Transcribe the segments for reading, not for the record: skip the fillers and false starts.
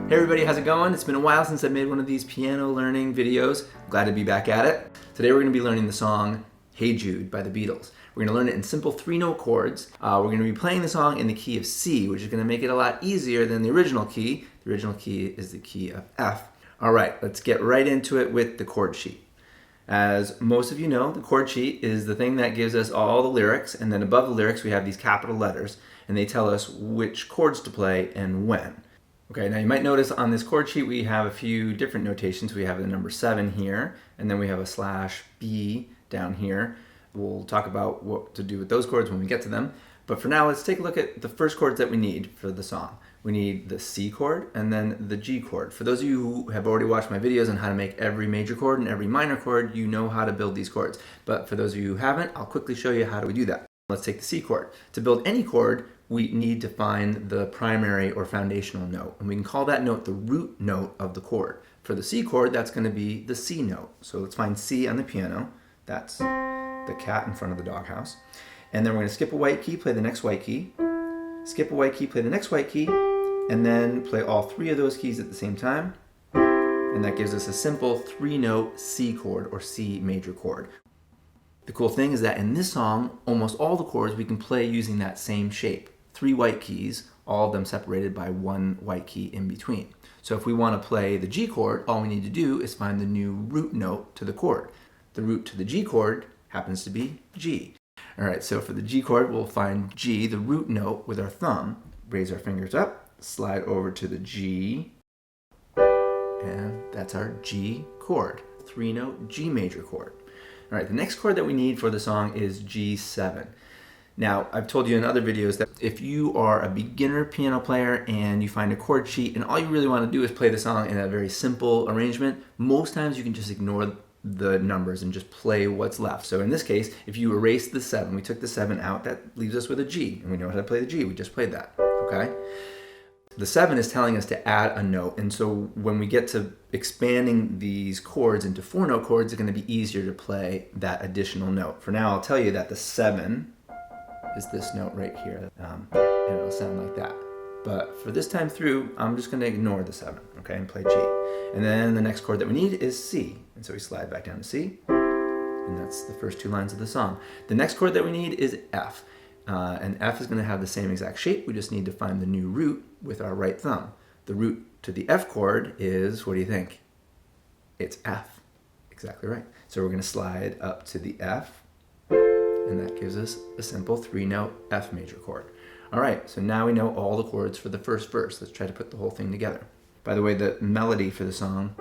Hey everybody, how's it going? It's been a while since I made one of these piano learning videos. I'm glad to be back at it. Today we're going to be learning the song Hey Jude by the Beatles. We're going to learn it in simple 3-note chords. We're going to be playing the song in the key of C, which is going to make it a lot easier than the original key. The original key is the key of F. Alright, let's get right into it with the chord sheet. As most of you know, the chord sheet is the thing that gives us all the lyrics, and then above the lyrics we have these capital letters, and they tell us which chords to play and when. Okay, now you might notice on this chord sheet we have a few different notations. We have the number 7 here, and then we have a /B down here. We'll talk about what to do with those chords when we get to them. But for now, let's take a look at the first chords that we need for the song. We need the C chord and then the G chord. For those of you who have already watched my videos on how to make every major chord and every minor chord, you know how to build these chords. But for those of you who haven't, I'll quickly show you how do we do that. Let's take the C chord. To build any chord, we need to find the primary or foundational note, and we can call that note the root note of the chord. For the C chord, that's going to be the C note. So let's find C on the piano. That's the cat in front of the doghouse. And then we're going to skip a white key, play the next white key, skip a white key, play the next white key, and then play all 3 of those keys at the same time. And that gives us a simple 3-note C chord or C major chord. The cool thing is that in this song, almost all the chords we can play using that same shape. 3 white keys, all of them separated by 1 white key in between. So if we want to play the G chord, all we need to do is find the new root note to the chord. The root to the G chord happens to be G. Alright, so for the G chord, we'll find G, the root note, with our thumb. Raise our fingers up, slide over to the G, and that's our G chord, 3-note G major chord. Alright, the next chord that we need for the song is G7. Now, I've told you in other videos that if you are a beginner piano player and you find a chord sheet and all you really want to do is play the song in a very simple arrangement, most times you can just ignore the numbers and just play what's left. So in this case, if you erase the 7, we took the 7 out, that leaves us with a G, and we know how to play the G, we just played that, okay? The 7 is telling us to add a note, and so when we get to expanding these chords into 4-note chords, it's going to be easier to play that additional note. For now, I'll tell you that the 7 is this note right here, and it'll sound like that. But for this time through, I'm just going to ignore the 7, okay, and play G. And then the next chord that we need is C, and so we slide back down to C, and that's the first 2 lines of the song. The next chord that we need is F, and F is going to have the same exact shape. We just need to find the new root with our right thumb. The root to the F chord is, what do you think? It's F. Exactly right. So we're going to slide up to the F, and that gives us a simple 3-note F major chord. Alright, so now we know all the chords for the first verse. Let's try to put the whole thing together. By the way, the melody for the song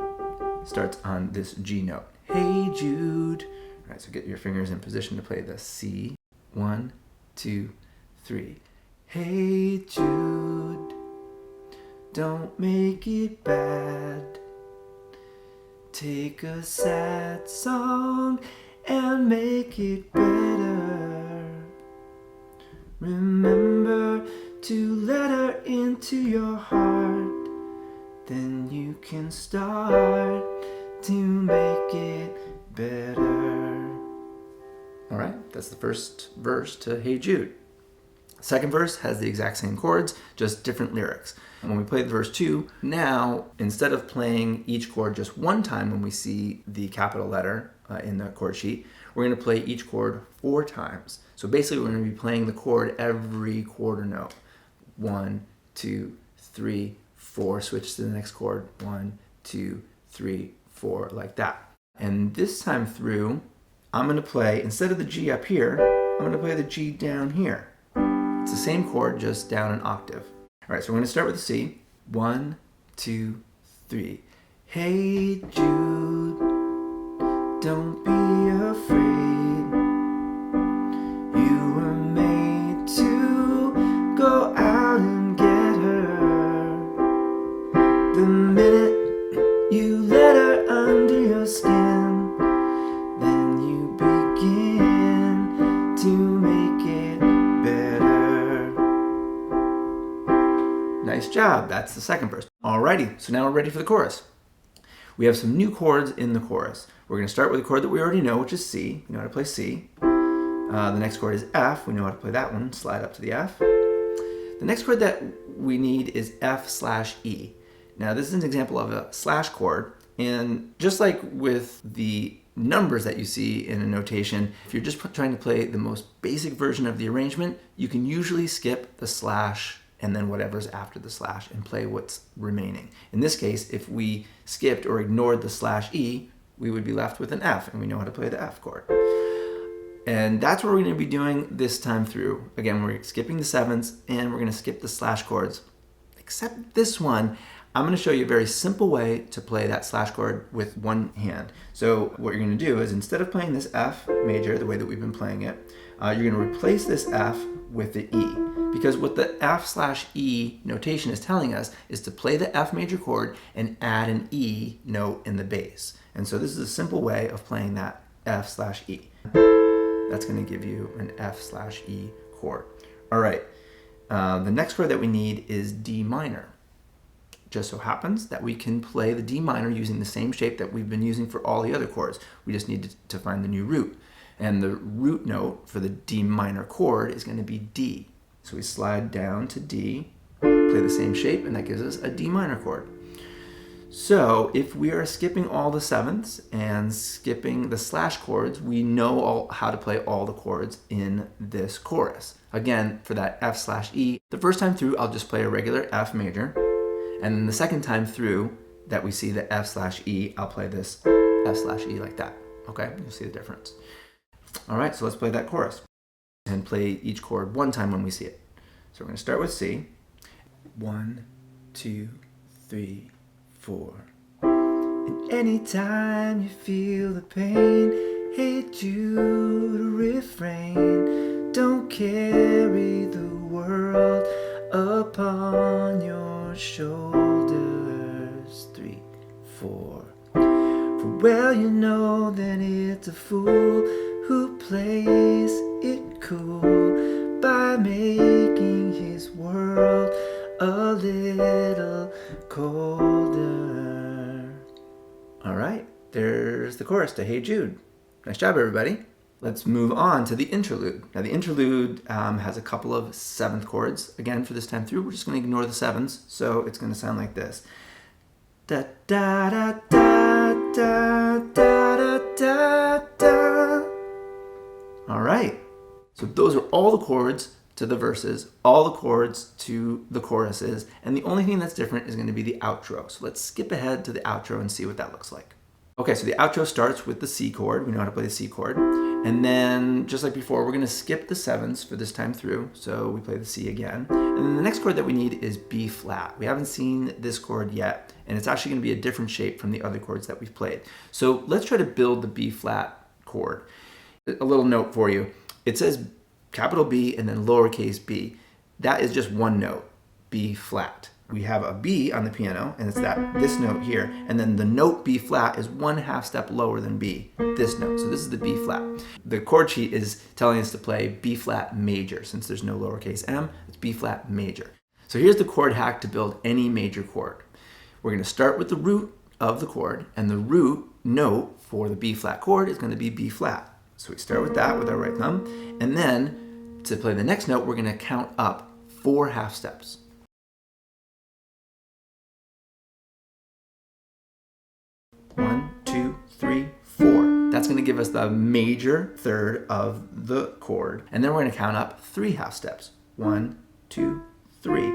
starts on this G note. Hey Jude. Alright, so get your fingers in position to play the C. 1, 2, 3. Hey Jude, don't make it bad. Take a sad song and make it better. Remember to let her into your heart, then you can start to make it better. Alright, that's the first verse to Hey Jude. Second verse has the exact same chords, just different lyrics. When we play the verse 2, now instead of playing each chord just one time when we see the capital letter in the chord sheet, we're going to play each chord 4 times. So basically we're going to be playing the chord every quarter note. 1, 2, 3, 4, switch to the next chord. 1, 2, 3, 4, like that. And this time through, I'm going to play, instead of the G up here, I'm going to play the G down here. It's the same chord, just down an octave. Alright, so we're going to start with the C. 1, 2, 3. Hey Jude, don't be afraid. You were made to go out and get her. The minute you let her under your skin, then you begin to make it better. Nice job, that's the second verse. Alrighty, so now we're ready for the chorus. We have some new chords in the chorus. We're going to start with a chord that we already know, which is C. We know how to play C. The next chord is F. We know how to play that one. Slide up to the F. The next chord that we need is F/E. Now this is an example of a slash chord, and just like with the numbers that you see in a notation, if you're just trying to play the most basic version of the arrangement, you can usually skip the slash and then whatever's after the slash and play what's remaining. In this case, if we skipped or ignored the slash E, we would be left with an F, and we know how to play the F chord. And that's what we're going to be doing this time through. Again, we're skipping the sevenths and we're going to skip the slash chords. Except this one, I'm going to show you a very simple way to play that slash chord with one hand. So what you're going to do is, instead of playing this F major the way that we've been playing it, you're going to replace this F with the E. Because what the F/E notation is telling us is to play the F major chord and add an E note in the bass. And so this is a simple way of playing that F/E. That's going to give you an F/E chord. All right, the next chord that we need is D minor. Just so happens that we can play the D minor using the same shape that we've been using for all the other chords. We just need to find the new root. And the root note for the D minor chord is going to be D. So we slide down to D, play the same shape, and that gives us a D minor chord. So if we are skipping all the sevenths and skipping the slash chords, we know how to play all the chords in this chorus. Again, for that F/E, the first time through, I'll just play a regular F major. And then the second time through that we see the F/E, I'll play this F/E like that. Okay, you'll see the difference. All right, so let's play that chorus and play each chord one time when we see it. So we're going to start with C. 1, 2, 3, 4. And anytime you feel the pain, hey Jude, refrain. Don't carry the world upon your shoulders. 3, 4. For well you know that it's a fool who plays it cool by making his world a little colder. All right, there's the chorus to Hey Jude. Nice job, everybody. Let's move on to the interlude. Now the interlude has a couple of seventh chords. Again, for this time through, we're just going to ignore the sevens, so it's going to sound like this. Da da da da da da da da. All right, so those are all the chords to the verses, all the chords to the choruses, and the only thing that's different is going to be the outro. So let's skip ahead to the outro and see what that looks like. Okay, so the outro starts with the C chord. We know how to play the C chord. And then, just like before, we're going to skip the sevens for this time through. So we play the C again. And then the next chord that we need is B flat. We haven't seen this chord yet, and it's actually going to be a different shape from the other chords that we've played. So let's try to build the B flat chord. A little note for you. It says capital B and then lowercase b. That is just one note, B flat. We have a B on the piano, and it's this note here, and then the note B flat is 1/2 step lower than B, this note. So this is the B flat. The chord sheet is telling us to play B flat major. Since there's no lowercase m, it's B flat major. So here's the chord hack to build any major chord. We're going to start with the root of the chord, and the root note for the B flat chord is going to be B flat. So we start with that with our right thumb, and then to play the next note, we're going to count up 4 half steps. 1, 2, 3, 4. That's going to give us the major third of the chord, and then we're going to count up 3 half steps. 1, 2, 3.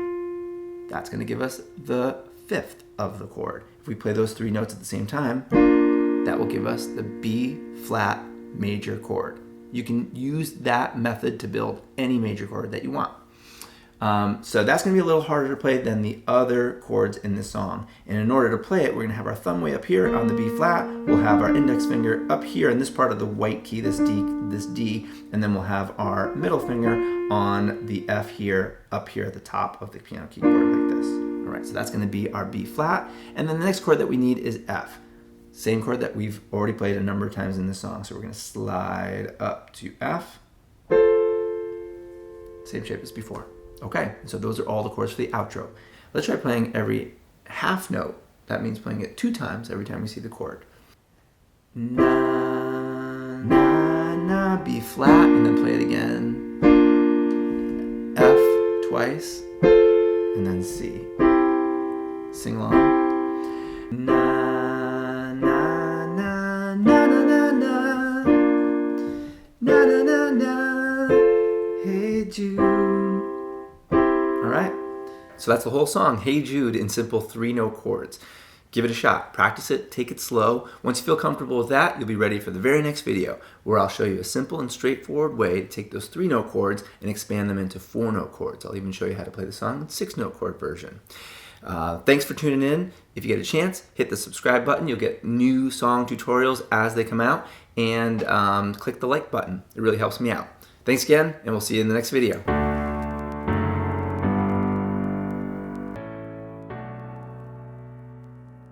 That's going to give us the 5th of the chord. If we play those 3 notes at the same time, that will give us the B flat major chord. You can use that method to build any major chord that you want. So that's going to be a little harder to play than the other chords in this song. And in order to play it, we're going to have our thumb way up here on the B flat. We'll have our index finger up here in this part of the white key, this D, and then we'll have our middle finger on the F here, up here at the top of the piano keyboard like this. All right, so that's going to be our B flat. And then the next chord that we need is F. Same chord that we've already played a number of times in this song. So we're going to slide up to F. Same shape as before. Okay, so those are all the chords for the outro. Let's try playing every half note. That means playing it 2 times every time we see the chord. Na, na, na, B flat, and then play it again. F twice, and then C. Sing along. Jude. All right. So that's the whole song, Hey Jude, in simple 3-note chords. Give it a shot. Practice it. Take it slow. Once you feel comfortable with that, you'll be ready for the very next video where I'll show you a simple and straightforward way to take those 3-note chords and expand them into 4-note chords. I'll even show you how to play the song in 6-note chord version. Thanks for tuning in. If you get a chance, hit the subscribe button. You'll get new song tutorials as they come out. And click the like button. It really helps me out. Thanks again, and we'll see you in the next video.